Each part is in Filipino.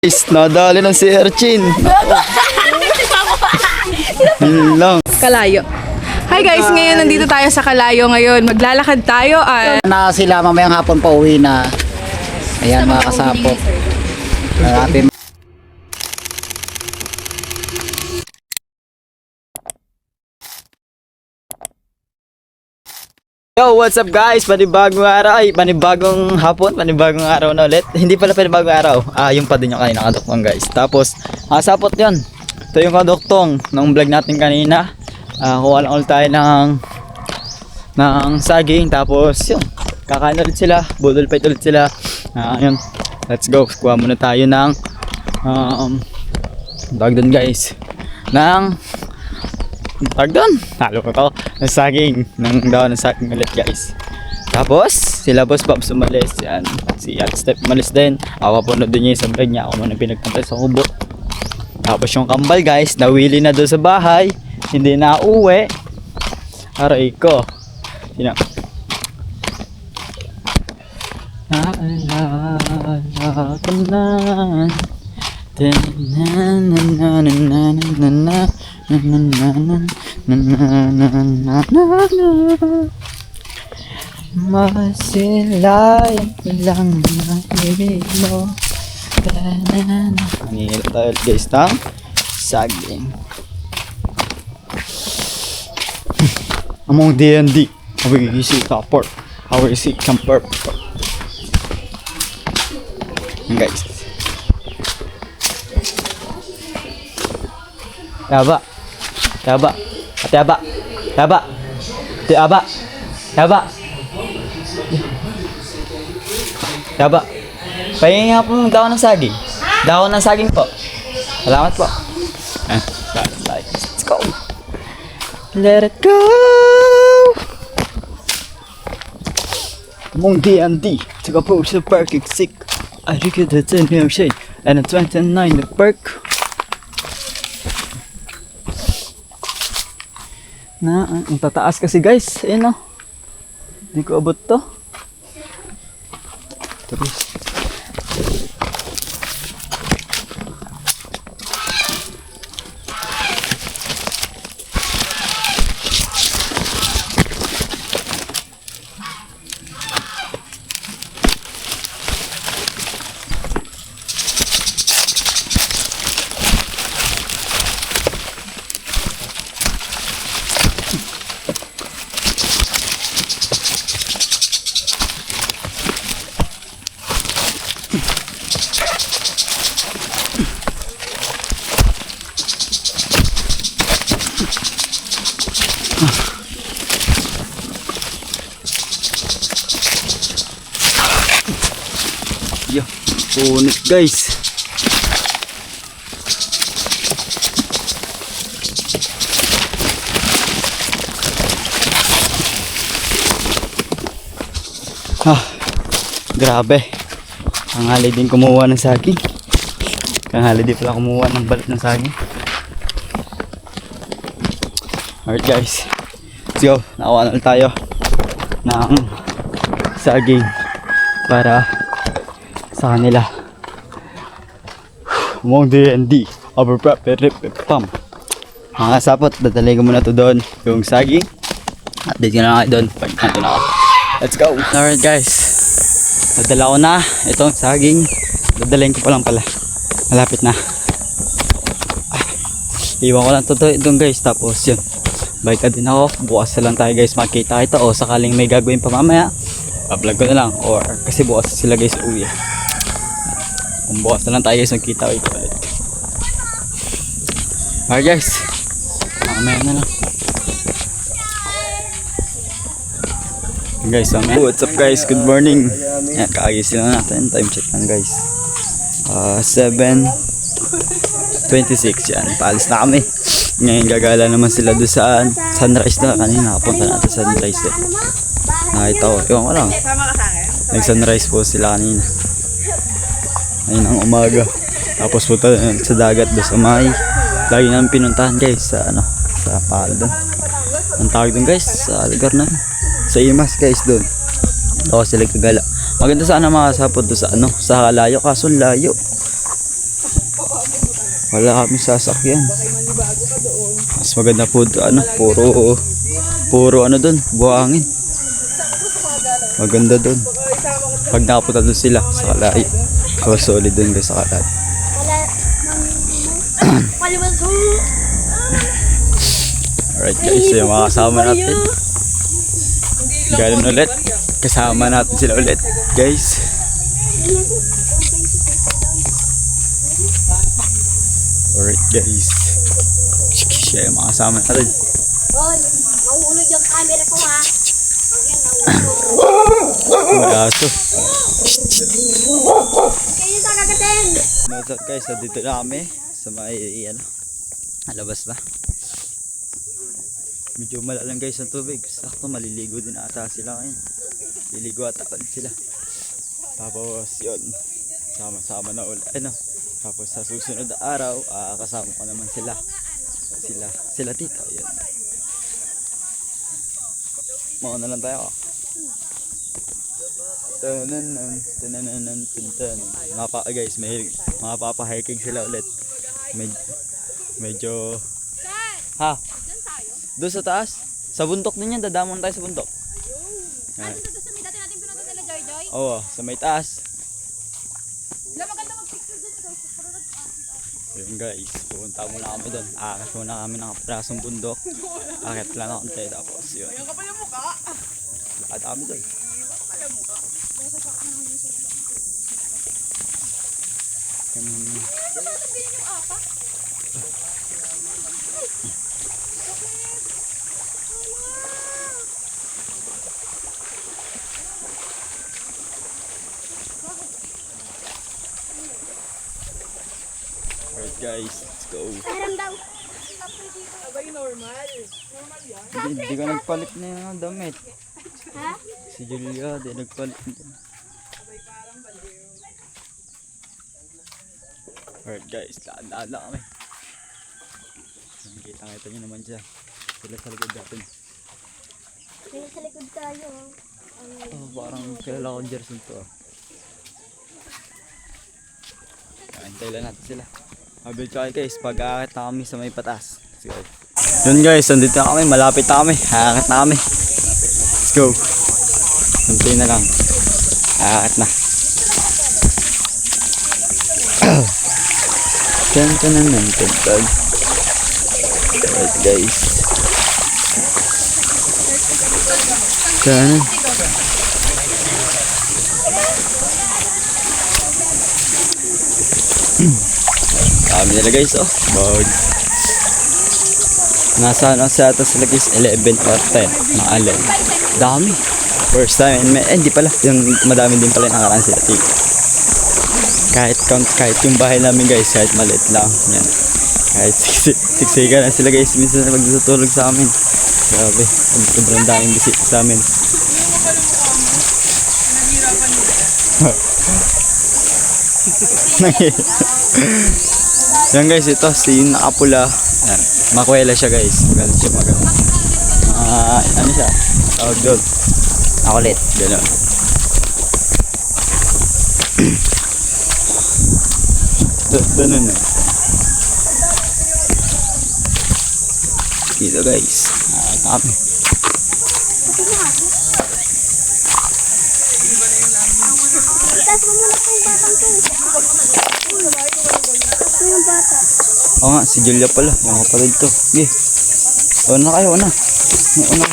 Guys, nadali ng si Erchin. Yun lang. Kalayo. Hi guys, ngayon nandito tayo sa Kalayo ngayon. Maglalakad tayo at Na sila mamayang hapon pa uwi na. Ayan mga kasapot. Marami. Yo, what's up guys? Panibagong araw, panibagong hapon, panibagong araw na ulit. Hindi pala panibagong araw. Yung pa din yung kanina kaduktong guys. Tapos, sapot yun. Ito yung kaduktong ng vlog natin kanina. Kuha lang ulit tayo ng saging. Tapos, yun. Kakain ulit sila. Budol fight ulit sila. Yun. Let's go. Kuha muna tayo ng tawag dun guys. Tawag doon, halo ko to ng saging, ng daw ng saging ulit guys. Tapos sila boss Pops umalis, yan si At Step umalis din. Ako po na doon niya sa vlog niya, ako muna pinagpunta sa kubo. Tapos yung kambal guys, nawili na doon sa bahay, hindi na uwi. Aray ko sino masilayan lang ang ibig mo. Manila tayo guys ng saging. Among D&D, we see copper, we see camper. Guys, Yaba, yaba, at yaba, yaba, yaba, yaba, yaba. Pahingi nga po ng dahon ng saging. Dahon ng saging po. Salamat po. Let's go. Let it go. Mong D&D, taga po sa park sick. I think it's in your shade. And at 29 the park. Ang tataas kasi guys, ayun o. Hindi ko abot to. Tapos yo, punit guys. Grabe. Kanghali din kumuha ng saging. Kanghali din pala kumuha ng balat ng saging. Alright guys, let's go. Nakuha na tayo ng saging para sa kanila. Mong D&D overprep pam. Mga sapot, dadalhin ko muna to doon yung saging. At dito na ako doon pag natin ako. Let's go. Alright guys, dadala ko na itong saging. Dadalhin ko pa lang pala, malapit na. Iwan ko lang to doon guys. Tapos yun, balik ka din ako. Bukas na lang tayo guys makita kita, o sakaling may gagawin pa mamaya, pa-vlog ko na lang, or kasi bukas sila guys uwi. Kung bukas na lang tayo guys magkita ulit. Alright guys, mamaya na lang guys, mamaya. What's up guys, good morning. Yan, kakagising lang natin. Time check lang guys, 7:26. yan, paalis na kami. Ngayon gagala naman sila doon sa sunrise na kanina. Kapunta natin sa sunrise doon. Nakita ko, iwan ko lang, nag sunrise po sila kanina. Ayun ang umaga. Tapos punta sa dagat doon sa may lagi namin pinuntahan guys, sa sa Paldo. Ang tawag doon guys, sa lugar na sa Imas guys doon. Ako sila kagala. Maganda sana makasapot doon sa sa Kalayo, kaso layo. Wala kami sasakyan. Mas maganda po ano, puro ano doon, buhangin. Maganda doon. Pag nakapunta doon sila sa Kalay. So solid doon guys sa Kalay. Alright guys, so yung mga kasama natin. Ganun ulit. Kasama natin sila ulit guys. Alright guys. Siya yung mga kasama natin. Mahulog yung camera ko ha. May aso. Kayo sa kagatin. What's up guys, so dito na kami sa may ano, labas na. Medyo malalang guys ang tubig. Sakto maliligo din ata sila ngayon. Liligo ata ulit sila. Tapos yun, sama-sama na ulit. Ano? Tapos sa susunod na araw, kasama ko naman sila. Sila tito. Yun. Mauna lang tayo. Guys, may mga papahiking sila ulit. Medyo ha? Doon sa taas? Sa bundok din yan, dadamon tayo sa bundok. Ay, dito sa may dati natin pinunta nila Joy Joy. Oo, sa may taas. Wala maganda mag-picture dun. Yun guys, pupunta muna kami doon. Aakas muna kami ng kaprasong bundok. Akit lang ako tayo tapos yun. Yung kapal yung mukha. Lakad kami doon. Alright guys, let's go. Param daw. Hindi ka nagpalit na yung damit. Ha? Si Julia, di nagpalit na. Alright guys, laan lang kami. Nakikita nyo naman siya. Sila sa likod natin. May sa likod tayo. Oh, parang kilala ko Jerson to. Antay lang natin sila. Habil tsaka guys, pag-aakit na kami sa may patas. Let's go. Yun guys, nandito na kami, malapit na kami. Aakit na kami. Let's go. Antay na lang. Aakit na. Ganda na naman. Alright guys. Sana. Dami nila guys, oh. Bawag. Nasa ano sa atas sila guys, 11 or 10. Mga alin. Dami. First time. Hindi pala. Yung madami din pala nakaraan sila. Kahit yung bahay namin guys, kahit maliit lang. Yan. Kahit siksikan na sila guys. Minsan na magtutulog sa amin. Grabe. Sobrang daming bisita sa amin. Yan guys, ito si nakapula. Yan. Makwela siya guys. Magalit siya ano siya? Tawag doon. Makulit. Gano'n. Ganun na. Dito guys. Kami. Itas mo muna kung batang to. Ako yung bata. Oo nga, si Julia pala. Yung kapatid to. Okay. Una na kayo, una. Una.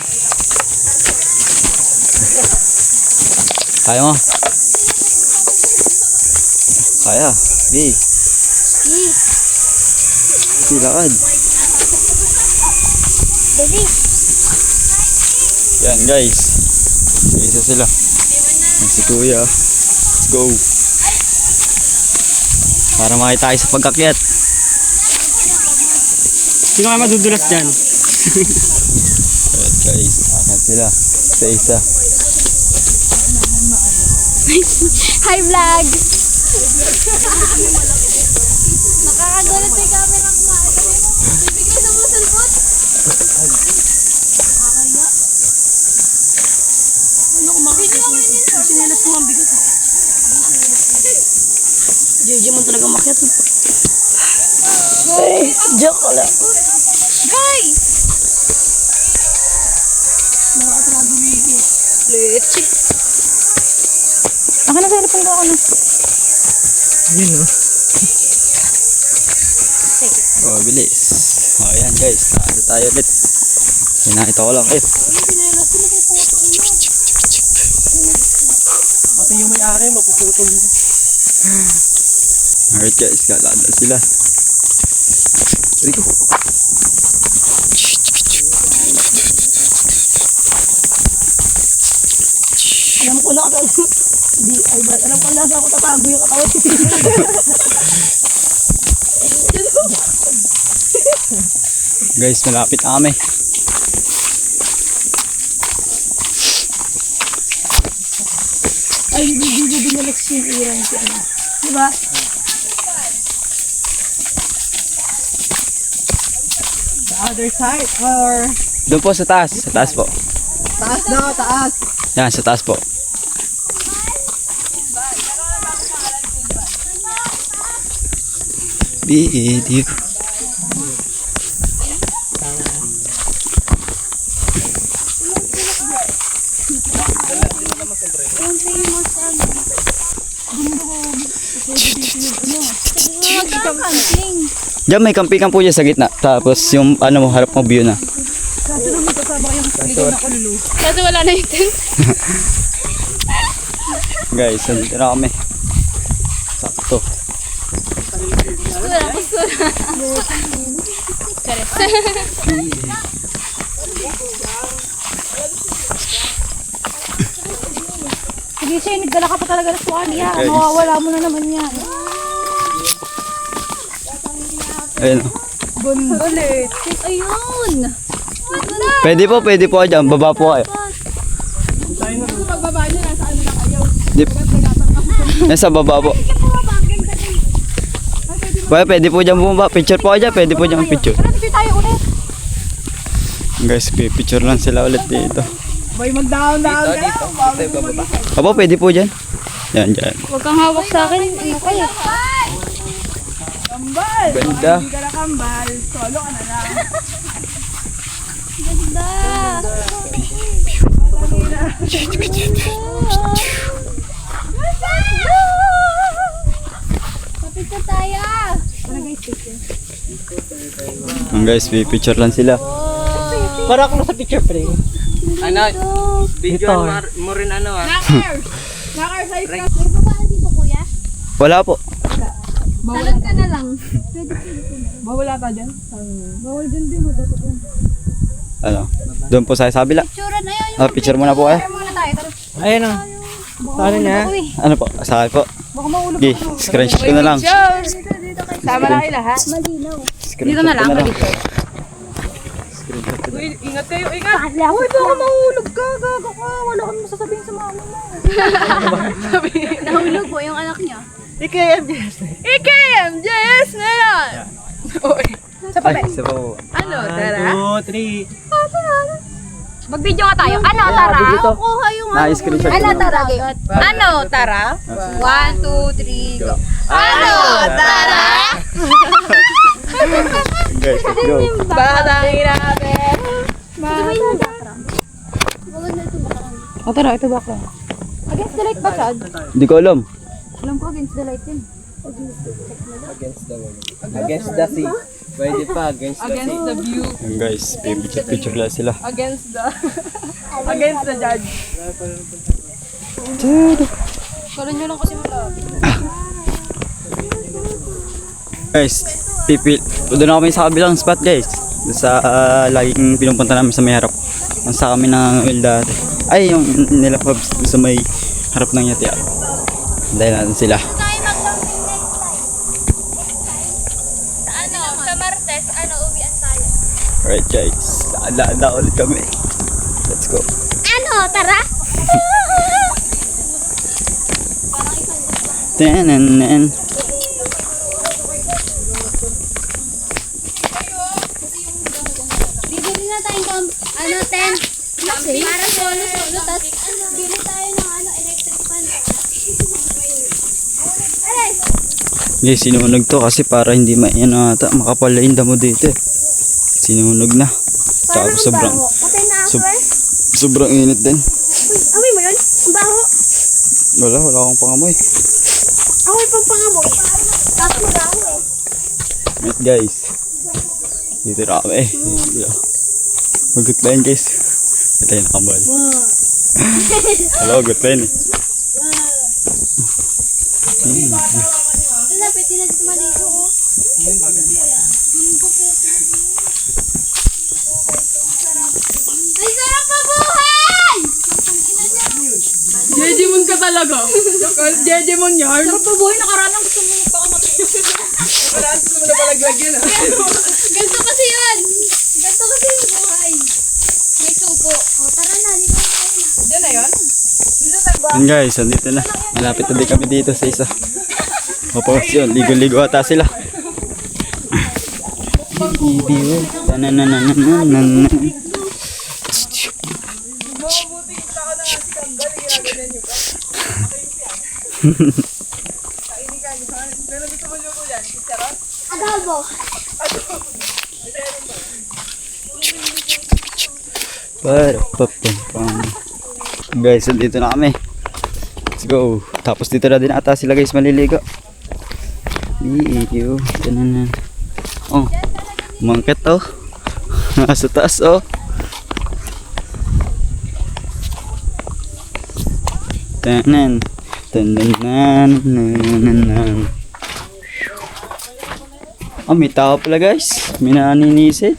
Kaya mo. Kaya. Okay. Silakad. Baby. Yan guys. Isa sila. Yan si Kuya. Let's go. Para makita tayo sa pagkakyat. Sino kayo madudulas dyan? Alright guys. Akat sila. Isa-isa. Hi vlog. Nakakagulat yung camera ko. Bibigay sa mga cellphone. Ano kumakakit? Sinilas mo ang bigat. JJ mo talaga makiat. Joke lang. Guys! Ako na sa harapan ko ako na. Oh, bilis. Oh, ayan guys. Nakita tayo ulit. Hinakita ko lang. Pati yung may-ari, mapuputol. Alright guys, kalada sila. Rico. Alam ko na ako. Alam ko na ako tatago yung katawan. Guys, malapit na kami. Ay, hindi binalik siya yung irang siya. Diba? The other side or... Doon po sa taas. Sa taas po. Taas daw, taas. Yan, sa taas po. Video. Diyan may camping po dyan sa gitna. Tapos yung ano mo, harap mo view na. Kasi wala na yung tent. Guys, nandito na kami. Sakto. Sige siya, nagdala ka pa talaga ng tuwali ha. Guys. Mawawala mo na naman yan. Ayun. Ulit. Ayun. Pwede po dyan. Baba po kayo. Dip. Nasa baba po. Pwede po dyan bumaba. Picture po kayo dyan. Pwede po dyan picture. Picture tayo ulit. Guys, picture lang sila ulit dito. Boy, mag-down-down ka. Opo, pwede po dyan. Yan, dyan. Huwag kang hawak sa akin. Ano kaya? Kambal. Ganda. Hindi ka na kambal. Solo ka na lang. Ganda. Kapit tayo. Guys, picture lang sila. Para ako sa picture frame. Dito. Mo rin ano ah. May babae dito kuya? Wala po. Talad ka na lang. Bawala ka dyan? Bawal din din mo. Dapat yun. Ano? Doon po sa sabila. Picturean na yun. Ah, picture muna po kayo. Picture muna tayo. Tara. Ayun o. Paano niya? Uy, Ano po? Sa akin po. baka maulog. Okay, screenshot ko na lang. Sama na kayo lahat. Malinaw. Dito na lang. Ingat kayo, ingat. Uy, baka mahulog ka. Gago ka. Wala kang masasabihin sa mama mo. Nahulog po yung anak niya. IKMJS. IKMJS na yan! Uy, Ay, isa pa po. ano, tara? 2, 3. Mag-video nga tayo. Ano, tara? Dito. Kuha yung Na-screenshot ko Ano, na. tara? Ano, tara? 1, 2, 3, go. Ano, tara? Guys, let's go. Batangin natin. Ito ba yung background? Maganda ito background. O tara, ito ba ko? Against the light ba, Chad? Hindi ko alam. Alam ko against the light yun. Against the sea. Pwede pa, against the sea. Against the view. Yan guys, picture lang sila. Against the... against the judge. Kala nyo lang kasi malapit. Guys, doon na kami sa kabilang spot guys. Doon sa laging pinupunta namin sa may harap. Ang sa kami ng oil dati. Ay, yung nila Pabs doon sa may harap ng yati. Dahil natin sila. Tayo mag-camping next time. Sa Martes, uwian tayo. Alright guys, daan ulit kami. Let's go. Ano, tara? Tananan. Bibili na tayong tent. Para solo-solo. Tapos, bili tayo ng electric fan. Aray! Guys, sinunog to kasi para hindi makapal na yung damo dito. Sinunog na. Tapos sobrang Patay na ako eh. sobrang init din. Amoy mo yun? Ang baho. Wala akong pangamoy. Amoy pang pangamoy. Tapos mag-aho eh. Wait guys. Dito na kami. Mag-good line guys. Ito yung nakambal. Hello, good line eh. Wala, pwede na dito maligo oh. Ay, sarap mabuhay! Jejemon ka talaga. Jejemon yarn. Sarap mabuhay, nakaraan gusto mo pakamatay. Wala, gusto mo na palaglag yan ah. Ganito kasi yun. Ganito kasi yung buhay. May suko. O, tara na, dito na tayo na. Yan na yun? Yun guys, andito na. Malapit na din kami dito sa isa. Opo, yun. Ligo-ligo ata sila. Bibiyo. Tanananananan. Adobo. Guys, dito na kami. Let's go. Tapos dito na din ata sila guys maliligo. Iyo. Tanan. Oh. Mangket oh. Nasa taas oh. Tanan. Tanan. Oh, may tao pala guys. May naninisid.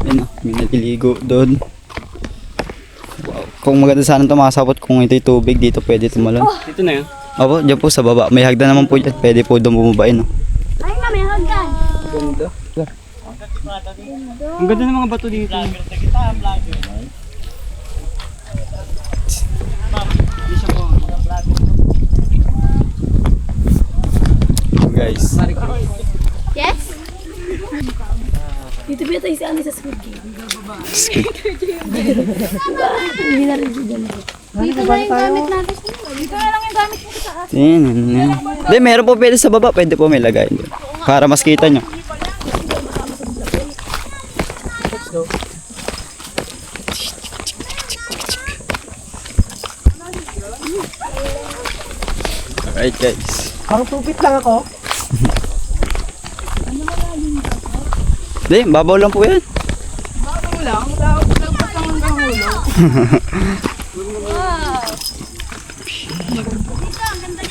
Ayun oh, may naliligo doon. Kung maganda sana tumasapot kung ito'y tubig dito pwede tumalon. Dito na yun. Opo, dyan po sa baba. May hagdan naman po dyan. Pwede po doon bumubain. No? Ay na, may hagdan. Ganda. Ang ganda ng mga bato dito. Guys. Yes? Dito ba tayo sa sa Squid Game? Hindi na rin dito. Dito na yung gamit natin. Dito na lang yung gamit mo sa atin. Hindi, meron po pwede sa baba. Pwede po may lagay. Para mas kita nyo. Alright guys. Parang tupit lang ako. Hindi, babaw lang po yan. Bago lang. Lagpas lang hanggang ulo.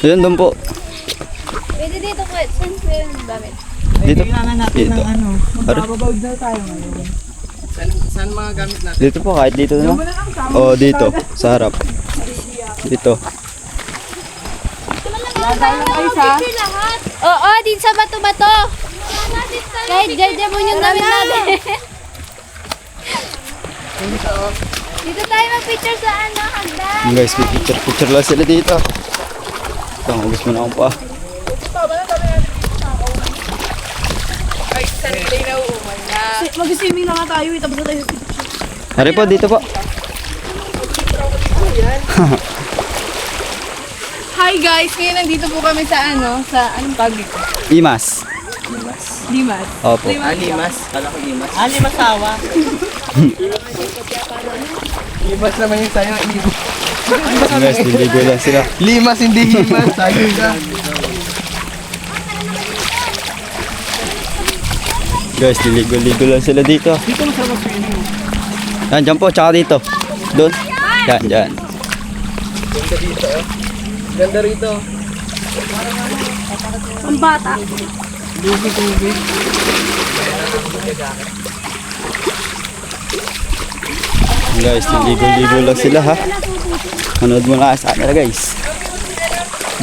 Yun, doon po. Pwede dito ko. Saan ko yung gamit? Dito. Kailangan natin Dito. ng ano. Are? Mababawd na tayo ngayon. Saan mga gamit natin? Dito po, kahit dito na lang. O, dito. Sa harap. Dito. Picture lahat. Oo, din sa bato-bato. Kahit dyan mo yung gamit natin. Dito tayo mag-picture sa ano, hagdan. Yung guys, may picture lang sila dito. Ito, gusto mo na akong pa. Ay, Sunday na uuman na. Mag-swimming na nga tayo. Tapos na tayo sa picture. Hari po, dito po. Hi guys! Ngayon nandito po kami sa anong tawag dito? Imas. Limas. Opo. Limas. Kala ko limas. Limas awa. Limas naman yung sayo. Yung guys, diligo lang sila. Limas hindi himas. Sayo ka. Guys, diligo-ligo lang sila dito. Dito masarap swimming. Yan, dyan po, tsaka dito. Doon. Yan, dyan. Ganda dito. Ganda rito. Ang bata. Tubig. Guys, diligo-ligo lang sila ha. Manood mo na sa kanila guys.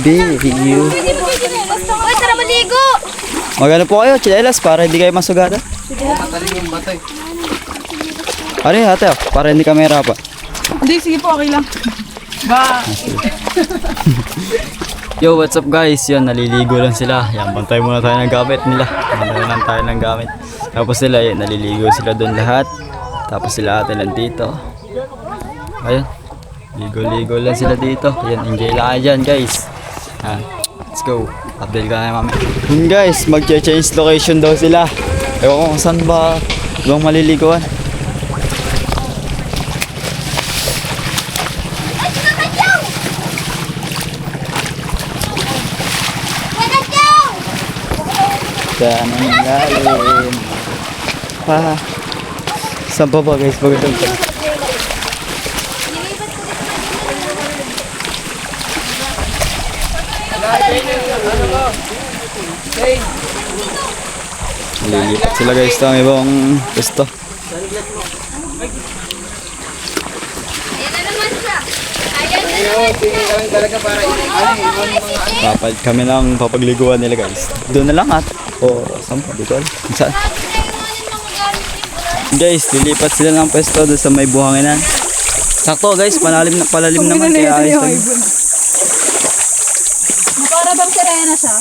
Video. Uy, tara maligo! Magano po kayo, chinelas para hindi kayo masugatan. Mataling yung batay. Ano yun ate, para hindi kamera pa. Hindi, sige po, okay lang. Ba? Yo, what's up guys? Yan, naliligo lang sila. Yan, bantay muna tayo ng gamit nila. Bantay lang tayo ng gamit. Tapos sila, yan, naliligo sila doon lahat. Tapos sila ate lang dito. Ayun. Ligo-ligo lang sila dito. Yan, enjoy lang kayo dyan guys. Let's go. Update ka na mami. Yun guys, mag-change location daw sila. Ewan ko kung saan ba ibang maliliguan. Saan ang lalim? Pa. Saan pa ba guys? Bagay pa. Lilipat sila guys sa ibang pwesto. Ayan na naman siya. Ayan na naman siya. Talaga para Papad kami ng papagliguan nila guys. Doon na lang at o saan pa dito? Saan? Guys, lilipat sila ng pwesto doon sa may buhanginan. Sakto guys, palalim naman kaya ayos lang. Para bang sirena siya?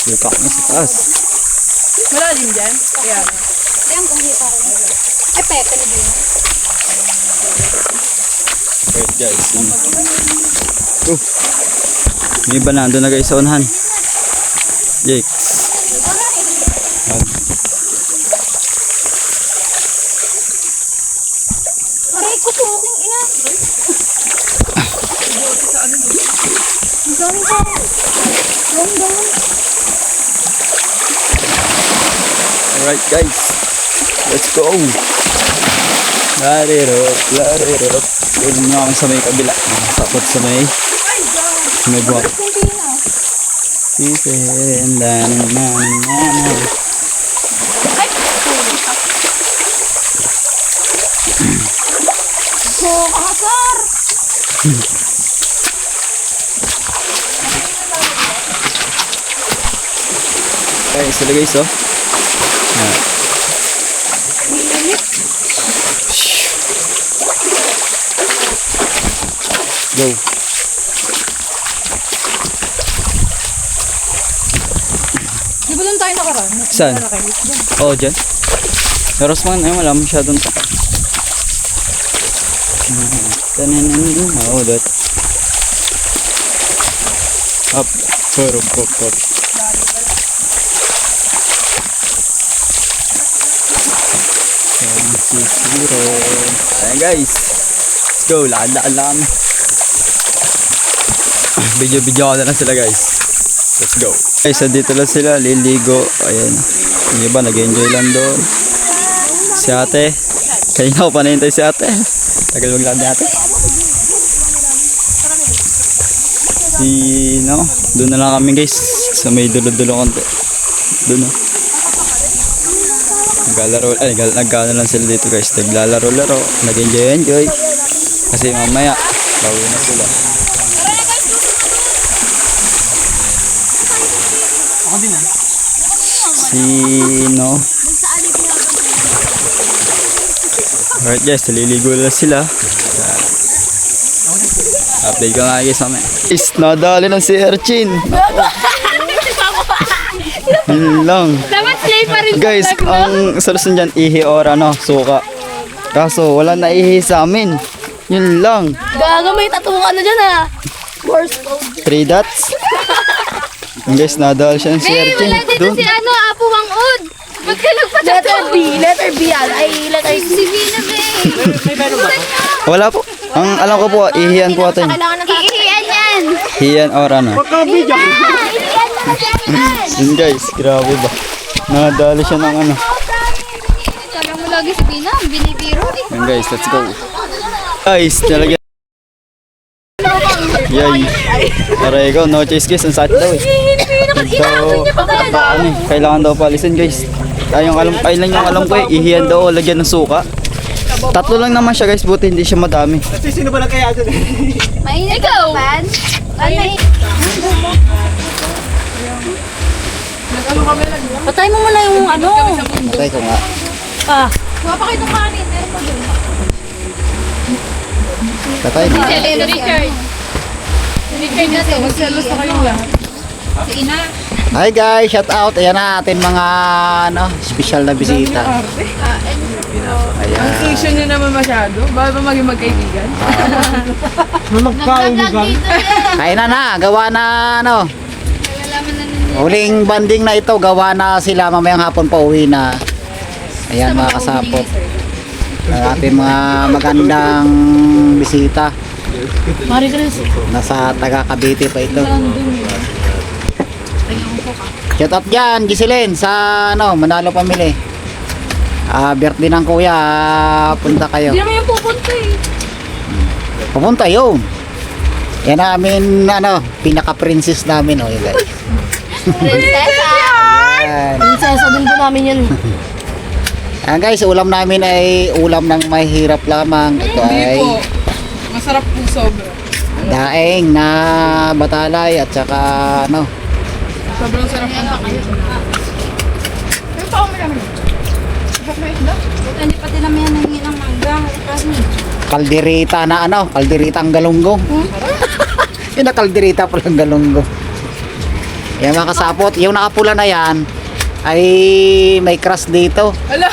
Lipat na sa taas. Malalim dyan. Ayan. Ayan kung kita ko. Eh, Pepe na din. Wait guys. May iba na, doon na guys sa unahan. Yikes. Aray ko po, aking ina. Ang dami ko. Alright guys. Let's go. Larirot. Pwede nyo kami sa may kabila. Sakot sa may buwak. Sisen. Oh, kasar. Okay, sila guys oh. Ayan. Go. Di ba doon tayo nakaraan? Saan? Oo, dyan. Pero man, ay wala masyadong taka. Oh, that. Up. Up. Ayan guys. Let's go. Lakad lang. Video ko na lang sila guys. Let's go. Guys, dito lang sila. Liligo. Ayan. Yung iba nag-enjoy lang doon. Si ate. Kanina ko pa nahintay si ate. Tagal maglakad ni ate. Doon na lang kami guys. Sa may dulo-dulo konti. Doon na. Nagkano lang sila dito guys. Naglalaro-laro. Nag-enjoy. Kasi mamaya, bawi na sila. Ako din ah. Sino? Alright guys, naliligo na sila. Update ko nga guys mamaya. Guys, nadali ng si Erchin. Yun lang. Dapat slay pa rin. Guys, ang solusyon dyan, ihi or suka. Kaso, wala na ihi sa amin. Yun lang. Gaga, may tattoo ka na dyan ha. Morse code. 3 dots. Yung guys, nadal siya ng si Erchin. Doon. Apo Wangod. Ba't ka Letter B. Letter B yan. Ay, letter C. Si Vina, be. Wala po. Ang alam ko po, ihiyan po atin. Iihiyan yan. Hiyan or Pagka-video. Iihiyan mo yan. Yun guys, grabe ba. Nadali siya ng Sabi mo lagi si Vina, binibiro eh. Yun guys, let's go. Guys, talaga. Yay. Aray ko, no choice guys, ang sakit daw eh. So, kailangan daw palisin guys. Ayun yung alam ko eh, ihiyan daw o lagyan ng suka. 3 lang naman siya guys, buti hindi siya madami. Kasi sino ba nagkaya ito? Mainit ka man. Patay mo muna yung ano. Patay ko nga. Kuha pa kayo ng kanin. Meron pa doon. Patay na. Richard. Richard na to. Magsalos na kayong lahat. Si Ina. Hi guys, shout out. Ayan na atin mga special na bisita. Ang issue nyo naman masyado. Bakit ba maging magkaibigan? Nag-vlog dito eh. Kaya na, gawa na ano. Nalalaman na ninyo. Huling banding na ito, gawa na sila mamayang hapon pa uwi na. Ayan mga kasapot. Ang ating mga magandang bisita. Mari Chris. Nasa taga Cavite pa ito. Shout out dyan, Giselin, sa ano, Manalo Pamili. Birthday ng kuya, punta kayo. Hindi naman yung pupunta eh. Pupunta yun. Yan namin, ano, pinaka-princess namin, oh, yun guys. Prinsesa. Yan. Prinsesa din po namin yun. Ayan guys, ulam namin ay ulam ng mahirap lamang. Ito ay Hindi po. Masarap po sobra. daeng na batalay at saka ano, Sobrang sarap ng kayo. Pero pa kami namin. Hindi pati namin yan nangingi ng mangga. Kasi kalderita na ano, kalderita ang galunggong. Yun na kalderita pala ang galunggong. Yan mga kasapot, yung nakapula na yan ay may crush dito. Ala!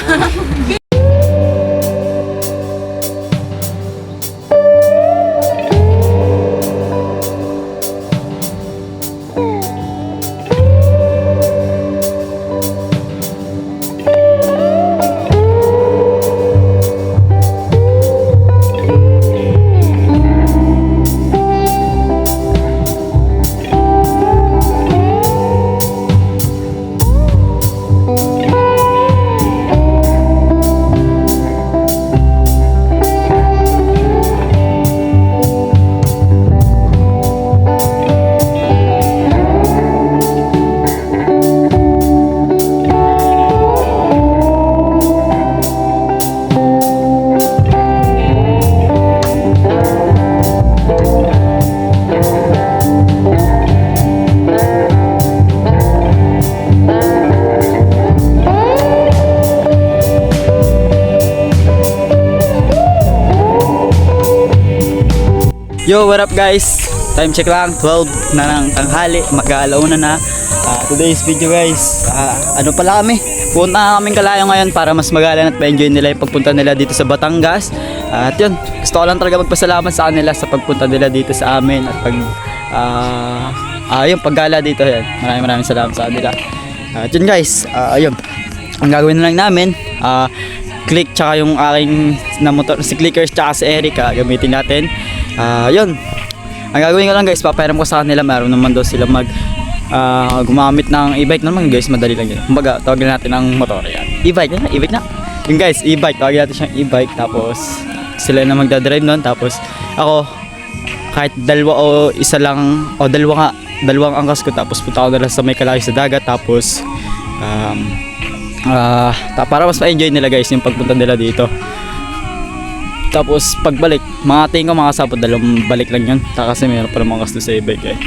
Yo, what up guys? Time check lang, 12 na ng tanghali, mag-aalauna na. Today's video guys, ano pala kami? Punta kaming Kalayo ngayon para mas magalan at ma-enjoy nila yung pagpunta nila dito sa Batangas. At yun, gusto ko lang talaga magpasalamat sa kanila sa pagpunta nila dito sa amin at yung paggala dito. Yan. Maraming salamat sa kanila. At yun guys, ayun, ang gagawin na lang namin, Click tsaka yung aking na motor, si Clickers tsaka si Erica gamitin natin. Yun, ang gagawin ko lang guys, papayaram ko sa kanila, meron naman daw sila gumamit ng e-bike naman guys, madali lang yun. Kumbaga, tawagin natin ang motor, yan. E-bike na. Yung guys, e-bike, tawagin natin siyang e-bike, tapos sila na magdadrive nun, tapos ako, kahit dalawa o isa lang, o dalawang angkas ko, tapos punta ko na lang sa may Kalayo sa dagat, tapos para mas ma-enjoy nila guys yung pagpunta nila dito. Tapos pagbalik, mga tingin ko mga sapot, dalawang balik lang yun. Kasi mayroon pa namang kasto sa e-bike eh.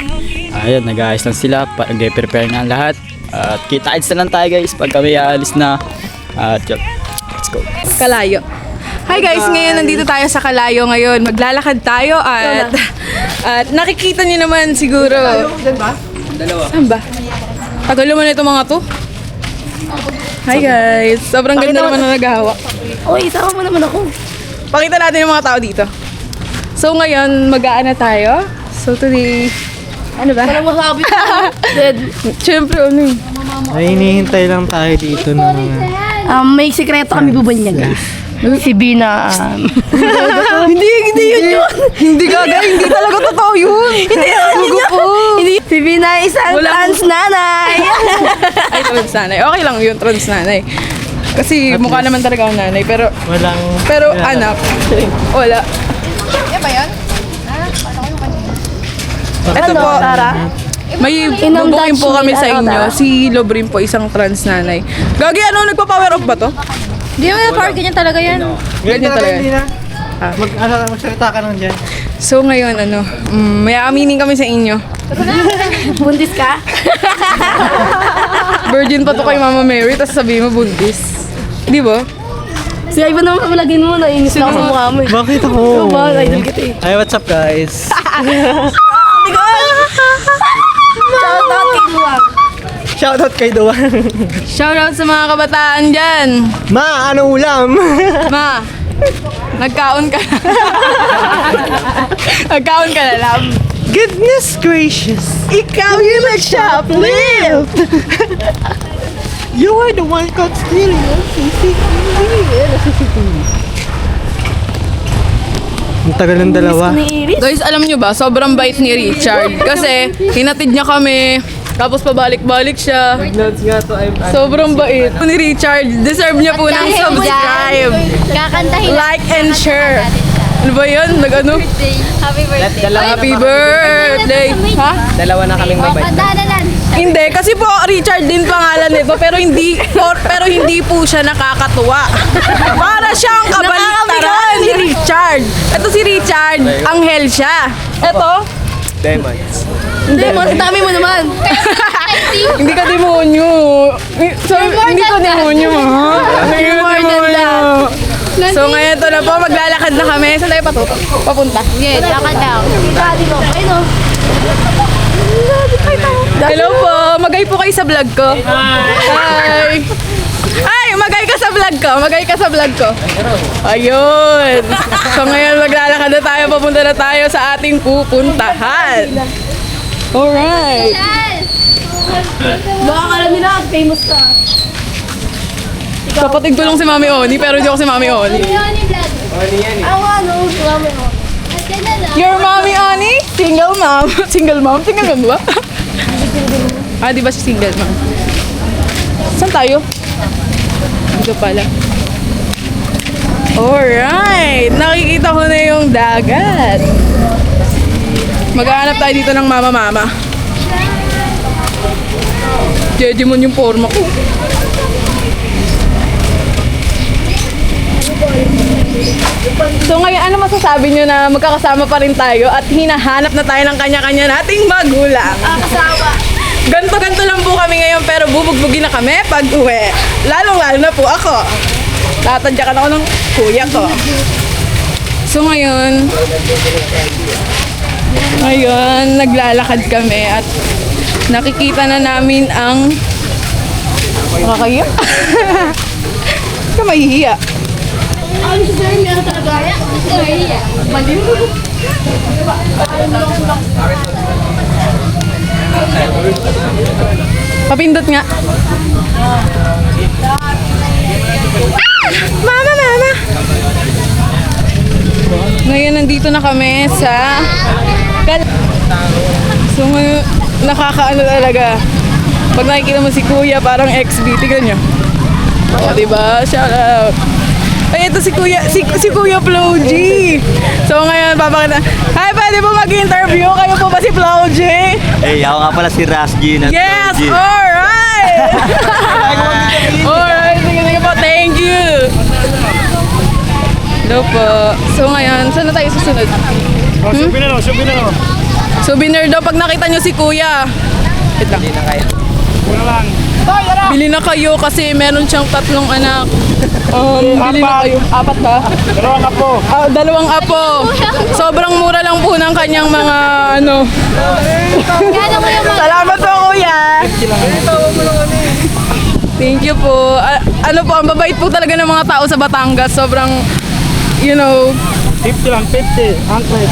Ayun, nag-aayos lang sila, nag-prepare nga lahat. At kita-its na lang tayo guys pag kami aalis na. At yun, let's go. Kalayo. Hi guys, ngayon nandito tayo sa Kalayo ngayon. Maglalakad tayo at nakikita niyo naman siguro. Saan ba? Tagal naman ito mga to. Hi guys, sobrang ganda naman na naghahawak. Oy, sama mo naman ako. Pakita natin yung mga tao dito. So ngayon, mag-aana tayo. So today, ano ba? Walang masabi ko. Dead. Siyempre, ano eh. Ay, hinihintay lang tayo dito ng mga... May sikreto kami bubanyaga. Si Bina. Hindi yun. Hindi gaga, hindi talaga totoo yun. Hindi. Si Bina isang trans nanay. Ay, trans nanay. Okay lang yun, trans nanay. Kasi mukha naman talaga ang nanay, pero anak, wala. Yan ba yan? Ito po, may bubukin po kami sa inyo. Si Lobrin po, isang trans nanay. Gagi, ano, nagpa-power off ba to? Di mo na ganyan talaga yan. Ganyan talaga. Magsalita ka lang dyan. So ngayon, may aaminin kami sa inyo. Buntis ka? Virgin pa to kay Mama Mary, tapos sabihin mo buntis. Di ba? Si Ivan naman pamalagin mo, nainis na ako sa mukha mo eh. Bakit ako? Ikaw ba? Idol kita eh. Hi, what's up guys? Shout out kay Luwak. Shoutout kay Duwan. Shoutout sa mga kabataan dyan. Ma, ano ulam? Ma, nagkaon ka na. Nagkaon ka na, love. Goodness gracious. Ikaw yung nag-shoplift. You are the one caught stealing on CCTV. Ang tagal ng dalawa. Guys, alam nyo ba, sobrang bait ni Richard. Kasi, hinatid niya kami, tapos pabalik-balik siya. Notes nga to. Sobrang bait. Ni Richard, deserve niya po ng subscribe. Kakantahin Like and share. Ano ba yun? Nag-ano? Happy birthday. Happy birthday! Ha? Dalawa na kaming mabait. Pandanalan. Hindi, kasi po Richard din pangalan nito, pero hindi po siya nakakatuwa. Para siyang kabaliktaran ni Richard. Ito si Richard, anghel siya. Ito, Diamonds. hindi, mas dami mo naman. Hindi ka demonyo. Hindi ka demonyo, ha? Hindi ka demonyo. So ngayon to na po, maglalakad na kami. Saan tayo papunta? Sige, lakad daw. Hello po, magay po kayo sa vlog ko. Hi! Ay, magay ka sa vlog ko. Magay ka sa vlog ko. Ayun. So ngayon maglalakad na tayo. Papunta na tayo sa ating pupuntahan. Alright. Baka alam nila, famous ka. Kapatid ko lang si Mami Oni, pero hindi ako si Mami Oni. Yan yung vlog. Ako ano, sumama mo. At yan na lang. Your Mami Oni? Single mom. Single mom? Single mom ba? Ah, di ba si single mom? Saan tayo? Dito pala. Alright. Nakikita ko na yung dagat. Maghahanap tayo dito ng mama-mama. Jejimon yung forma ko. So ngayon, ano masasabi nyo na magkakasama pa rin tayo at hinahanap na tayo ng kanya-kanya nating magulang? Kasama. Ganto-ganto lang po kami ngayon pero bubugbugin na kami pag uwi. Lalong-lalo na po ako. Tatadyakan ako ng kuya ko. So ngayon, naglalakad kami at nakikita na namin ang nakakahiya. Ka mahihiya. Ang sasarang meron talaga. Ay, malim. Papindot nga. Mama, mama! Ngayon, nandito na kami sa... So, ngayon, nakakaano talaga. Pag nakikita mo si Kuya, parang XB. Tignan nyo. O, diba? Shout out. Ay, ito si Kuya Flo G. So, ngayon, papakita. Hi, pwede po mag-interview? Kayo po ba si Flo G? Eh, ako nga pala si Rasgy na Yes! G. Alright! Alright, sige po. Thank you! Hello po. So ngayon, saan na tayo susunod? Souvenir daw pag nakita nyo si Kuya. Wait lang. Bili na kayo kasi meron siyang 3 anak. Bili na kayo. 4 ba? 2 apo. 2 apo. Sobrang mura lang po ng kanyang mga ano. Salamat po, Kuya. Thank you po. Ano po, ang babait po talaga ng mga tao sa Batangas. Sobrang, you know, 50 lang, 50. Angklet.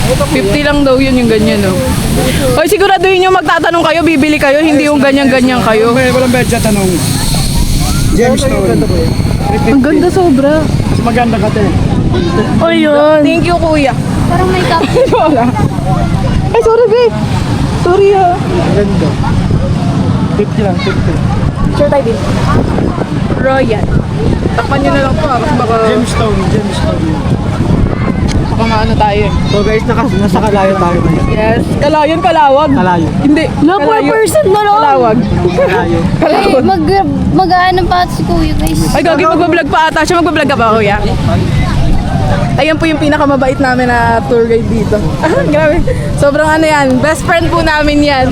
50 lang daw yun yung ganyan, no? Hoy, siguraduhin nyo magtatanong kayo, bibili kayo, hindi yung ganyan-ganyan kayo. Walang bedya tanong. Gemstone. Ang ganda sobra. Mas maganda ka te. Oh, yun. Thank you, Kuya. Parang may cup. Wala. Ay, sorry, babe. Sorry, ha. Ganda. 50 lang, 50. Sure tayo din. Royal. Takpan nyo na lang po, kasi baka Gemstone. maano tayo. So guys, nasa Kalayo tayo ngayon. Yes. Kalayon, Kalawag. Kalayo. Hindi. No, per person na lang. Kalawag. Kalayo. Mag-ano pa si Kuya, guys. Ay, gagi, magbablog pa ata siya. Magbablog ka ba, Kuya? Ayan po yung pinakamabait namin na tour guide dito. Grabe. Sobrang ano yan. Best friend po namin yan.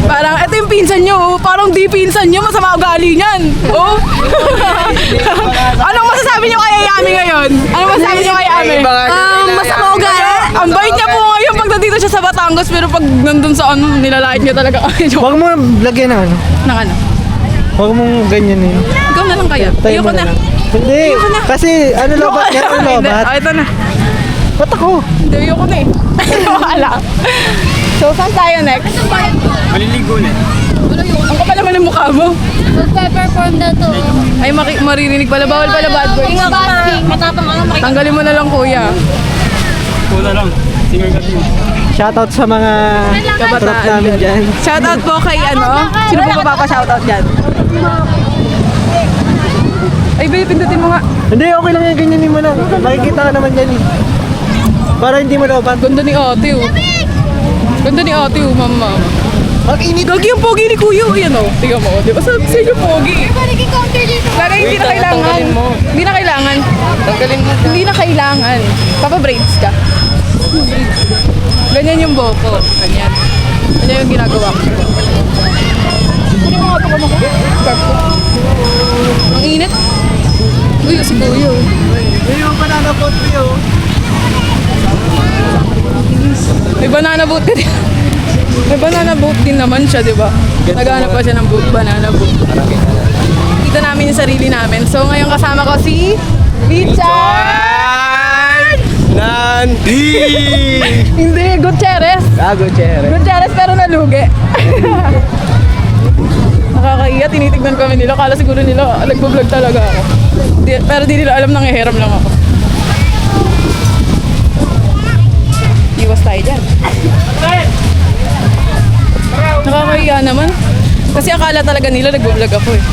Parang, ito yung pinsan nyo. Oh. Parang di pinsan nyo. Masama ugali niyan. Oh. Anong masasabi nyo kay Yami ngayon? Anong masasabi nyo kay Yami? Masama ugali. Ang bait niya po ngayon pag nandito siya sa Batangas, pero pag nandun sa ano, nilalait niya talaga kami. Huwag mo lagyan ng ano. Nang ano? Huwag mong ganyan yun. Ikaw na lang kaya. Tayo Ayoko mo na. lang. Hindi, kasi ano lobat niya, ano lobat? Ah, ito na. Ba't ako? Hindi, ayoko na eh. Wala. So, saan tayo next? Maliligo na. Ang kapal naman ng mukha mo. Magpe-perform na to. Ay, maririnig pala. Bawal pala bad words. Basking. Matapang ano, makikita. Tanggalin mo na lang, kuya. Kuna lang. Singer ka din. Shoutout sa mga prop namin dyan. Shoutout po kay ano? Sino po mapapa-shoutout dyan? Ay, babe, pindutin mo nga. Hindi, okay lang yan, ganyanin mo lang. Makikita ka naman dyan eh. Para hindi mo lobat. Ganda ni ate, oh. Ganda ni ate, oh, mama. Mag-init. Gagi yung pogi ni kuya, oh, yan, oh. Tingnan mo, di ba? Sabi sa inyo, pogi. Parang counter dito. Lagay, hindi na kailangan. tanggalin mo. Hindi na kailangan. Tanggalin mo. Hindi na kailangan. Papa-braids ka. Ganyan yung boko. Ganyan. Ganyan yung ginagawa ko. Ano yung mga ito ka mo? Scarf ko. Ang init. Uy, si kuya, oh. Hindi yung banana pot ko yun. May banana boat ka din. May banana boat din naman siya, di ba? Naghanap pa siya ng banana boat. Kita namin yung sarili namin. So, ngayon kasama ko si Richard! Nandi! Hindi, Gutierrez. Gago, chere. Gutierrez pero nalugi. Nakakaiya, tinitignan kami nila. Kala siguro nila, nagpo-vlog talaga ako. Pero di nila alam, nangihiram lang ako. Iwas tayo dyan. Nakakaiya naman. Kasi akala talaga nila nagpo-vlog ako eh.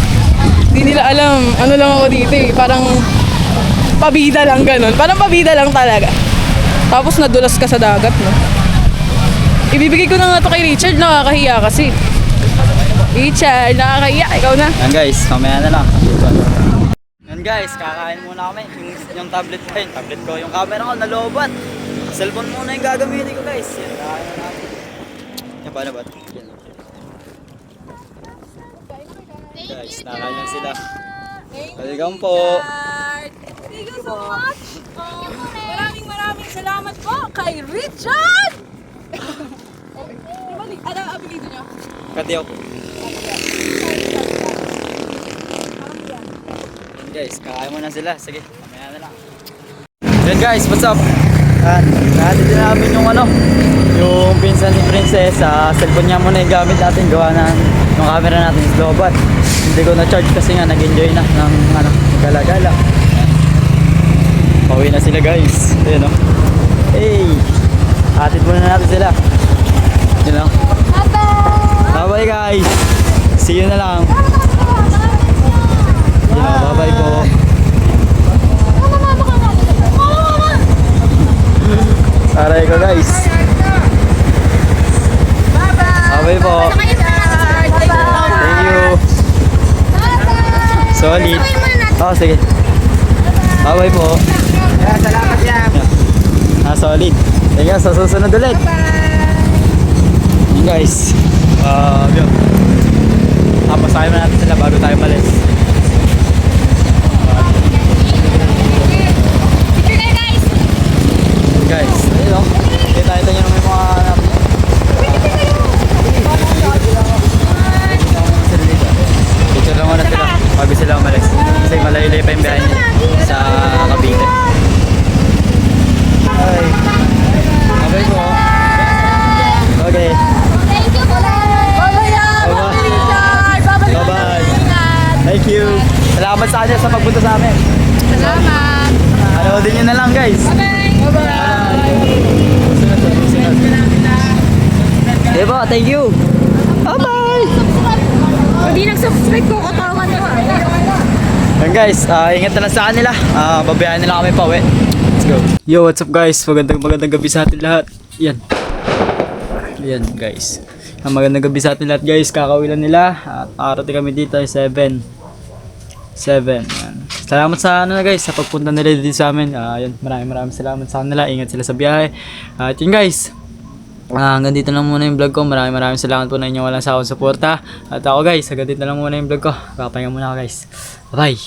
Di nila alam, ano lang ako dito eh. Parang pabida lang ganun. Parang pabida lang talaga. Tapos nadulas ka sa dagat, no? Ibibigay ko na nga to kay Richard, nakakahiya kasi. Richard, nakakahiya. Ikaw na. Yan guys, mamaya na lang. Yan guys, kakain muna kami. Yung tablet ko, yung tablet ko. Yung camera ko, nalobat. Cellphone muna yung gagamitin ko guys. Yan, kakain na natin. Yan, paano ba? Yan. Guys, nakain lang sila. Welcome po. Thank you so much. Maraming salamat po kay Richard! Ano ang apelido niya? Katiyaw po. Yan guys, kakain muna sila. Sige, mamaya na lang. Yan guys, what's up? Natin din namin yung ano, yung pinsan ni Princess. Cellphone niya muna yung gamit natin. Gawa ng yung camera natin is lobat. Hindi ko na-charge kasi nga nag-enjoy na ng ano, gala-gala. Pauwi na sila guys. Ayun o. Hey! Atid muna natin sila. Yun o. Bye-bye guys! See you na lang. Yun o, bye-bye po. Aray ko guys. Bye-bye po. Thank you. Solid. Oh, sige. Bye-bye po. Salamat yan. Solid. Thank you. Sa susunod ulit. Yun guys. Yun. Tapos tayo na natin sila bago tayo malis. Guys, ayun o. Kita nyo naman yung mga anak. Picture lang muna sila bago sila umalis. Kasi malayo-layo pa yung biyahe nila sa Cavite. Ay. Okay po. Okay. Thank you po. Bye-bye. Thank you. Salamat sa kanya sa pagpunta sa amin. Salamat! Panoodin nyo na lang guys. Diba, thank you. Bye-bye. Hindi nag-subscribe ko, katawan mo. Yan guys, ingat na lang sa kanila. Babayaan nila kami pa uwi. Let's go. Yo, what's up guys? Magandang gabi sa atin lahat. Yan. Yan guys. Magandang gabi sa atin lahat guys. Kakawilan nila. At arating kami dito ay 7. Yan. Salamat sa ano na guys, sa pagpunta nila dito sa amin. Yan, maraming salamat sa kanila. Ingat sila sa biyahe. At yun guys. Hanggang dito lang muna yung vlog ko. Maraming salamat po na inyong walang sawang suporta. At ako guys, hanggang dito lang muna yung vlog ko. Papahinga muna ako guys. Bye.